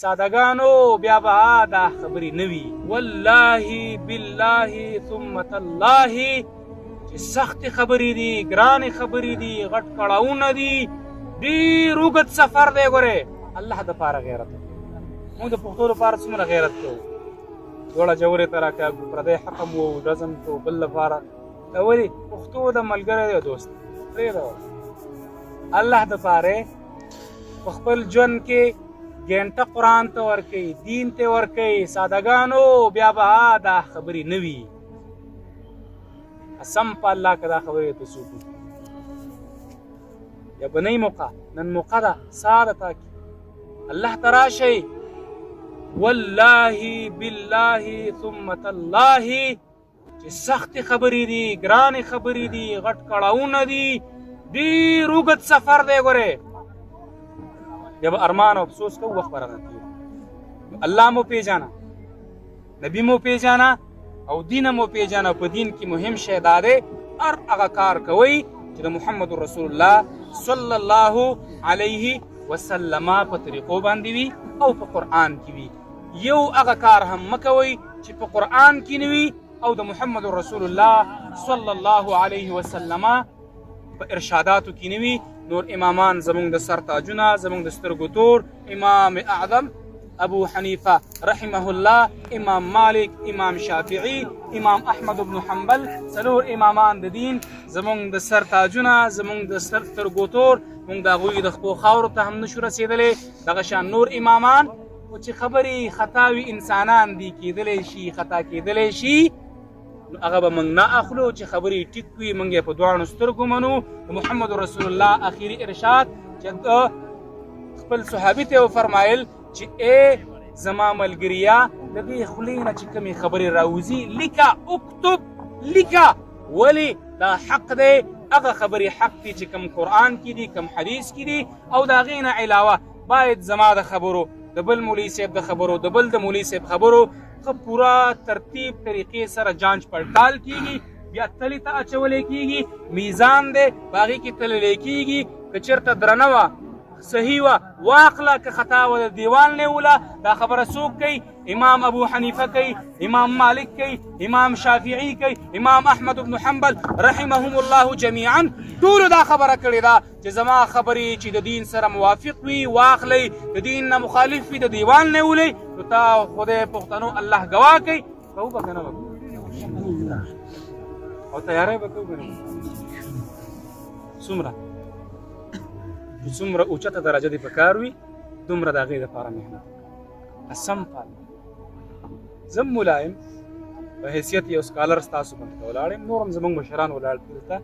سادهګانو بیا به دا خبرې نه وي. والله بالله ثم تالله چې سختې خبرې دي، ګرانې خبرې دي، غټ کړاوونه دي، ډېر اوږد سفر دی. ګورې الله دپاره غیرت موږ د پښتو لپاره څومره غیرت کوو. دواړه جورې ته راکاږو، پردی حقم وو، ډزم کوو بل لپاره. ولې پښتو د ملګری دی دوست پرېږده. الله دپاره په خپل ژوند کې ګنټه قرآن ته ورکوي، دین ته ورکوي. سادهګانو بیا به دا خبرې نه وي. قسم په الله که دا خبرې ته څوک وکړي یا به نه موقع، نن موقع ده ساده تاکي الله ته راشئ. والله بالله ثم تالله چې سختې خبرې دي، ګرانې خبرې دي، غټ کړاوونه دي، ډېر اوږد سفر دی. ګورې بیا به ارمان او افسوس کوو، وخت به رانه تېر. الله مو پیژانه، نبي مو پیژانه او دین مو پیژانه. په دین کې مهم شی دا دی هر هغه کار کوئ چې د محمد رسول الله صلی الله علیه وسلم په طریقو باندې وي او په قرآن کې وي. یو هغه کار هم مه کوئ چې په قرآن کې نه وي او د محمد رسول الله صلی الله علیه وسلم په ارشاداتو کې نه وي. نور امامان زمونږ د سر تاجونه، زمونږ د سترګو تور، امام اعظم ابو حنیفه رحمه الله، امام مالک، امام شافعي، امام احمد بن حنبل، څلور امامان د دین زمونږ د سر تاجونه، زمونږ د سترګو تور. موږ د هغوی د خپو خاورو ته هم نشو رسېدلی. دغه شان نور امامان خو چې خبرې خطاوي انسانان دي، کېدلی شي خطا کېدلی شي، نو هغه به موږ نه اخلو. چې خبرې ټیک وي موږ یې په دواړو سترګو منو. د محمد رسول الله اخري ارشاد چې خپل صحابي ته وفرمایل چې ای زما ملګریا د دې خولې نه چې کومې خبرې راوځي لیکه، اکتب لیکه. ولې دا حق دی، هغه خبرې حق دي چې کوم قرآن کې دي، کوم حدیث کې دي. او د هغې نه علاوه باید زما د خبرو، د بل مولوي صاحب د خبرو، د بل د مولوي صاحب خبرو ښه پوره ترتیب طریقې سره جانچ پړتال کېږي، بیا تلې ته اچولی کېږي. میزان دی په هغې کې تللی کېږي. که چېرته درنه وه صحیح وه واخله، که خطا وه د دیوال نه وله. دا خبره څوک کوي؟ امام ابو حنیفه کوي، امام مالک کوي، امام شافعي کوي، امام احمد بن حنبل رحمهم الله جميعا. ټولو دا خبره کړې ده چې زما خبرې چې د دین سره موافق وي واخلئ، د دین نه مخالف وي د دیوال نه ولئ. نو تا خدای پښتنو الله ګواه کوي کوو به که نه وکړو او تیاری به کوو که نه څومره چې څومره اوچته درجه دې په کار وي دومره د هغې دپاره محنت. قسم په الله زه ملایم په حیثیت یو سکالر ستاسو باندې ولاړ یم، نور هم زموږ مشران ولاړ دي دلته.